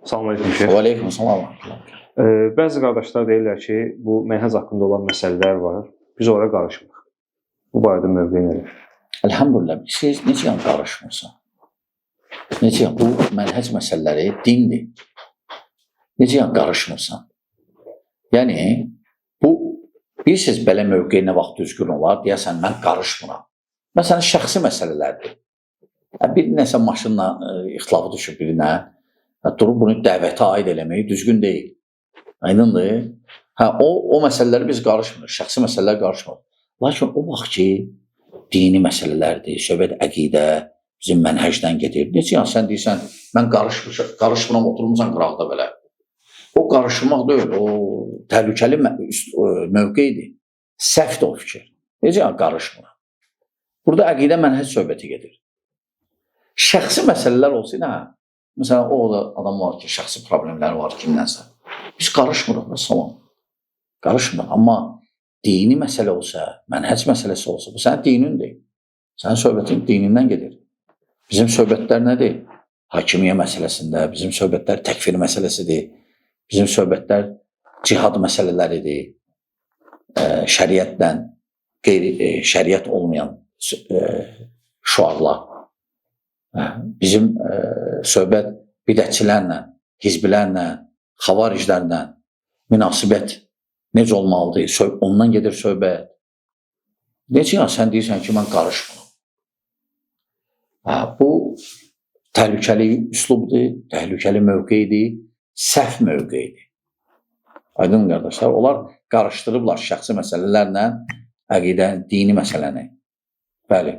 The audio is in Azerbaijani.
Salamünaleyküm şeyx. Və aleyküm salam. Bəzi qardaşlar deyirlər ki, bu mənhəc haqqında olan məsələlər var. Biz ora qarışmırıq. Bu barədə mövqeyi nədir? Elhamdülillah, siz necə qarışmırsan? Necə bu mənhəc məsələləri dindir. Necə qarışmırsan? Yəni, bu, bilirsiniz, belə mövqeyi nə vaxt düzgün olar, deyəsən, mən qarışmıram. Məsələn, şəxsi məsələlərdir. Bir nəsə maşınla ixtilafı düşüb birinə, durub bunu dəvətə aid eləmək düzgün deyil. Aydındır. O məsələləri biz qarışmırıq, şəxsi məsələlər qarışmırıq. Lakin o vaxt ki, dini məsələlərdir, söhbət əqidə, bizim mənhəcdən gedir. Necə sən deyirsən, mən qarışmıram, oturmuşsan qıraqda belə. O qarışmaq deyil, o təhlükəli mövqeydir. Səhvdir o fikir. Necə qarışmıram? Burada əqidə mənhəc söhbəti gedir. Şəxsi məsələlər olsa, məsələn, o da adam var ki, şəxsi problemləri var kimdənsə. Biz qarışmırıq, salam. Qarışmırıq. Amma dini məsələ olsa, mənhəc məsələsi olsa, bu sənin dinindir. Sənin söhbətin dinindən gedir. Bizim söhbətlər nədir? Hakimiyyə məsələsində, bizim söhbətlər təkfir məsələsidir. Bizim söhbətlər cihad məsələləridir. Şəriətlə, şəriət olmayan şüarlar. Bizim söhbət bidətçilərlə, hizbilərlə, xavariclərlə münasibət necə olmalıdır? Ondan gedir söhbət. Necə sən deyirsən ki, mən qarışmıram? Bu təhlükəli üslubdur, təhlükəli mövqeydir, səhv mövqeydir. Aydın qardaşlar, onlar qarışdırıblar şəxsi məsələlərlə əqidə, dini məsələni. Bəli.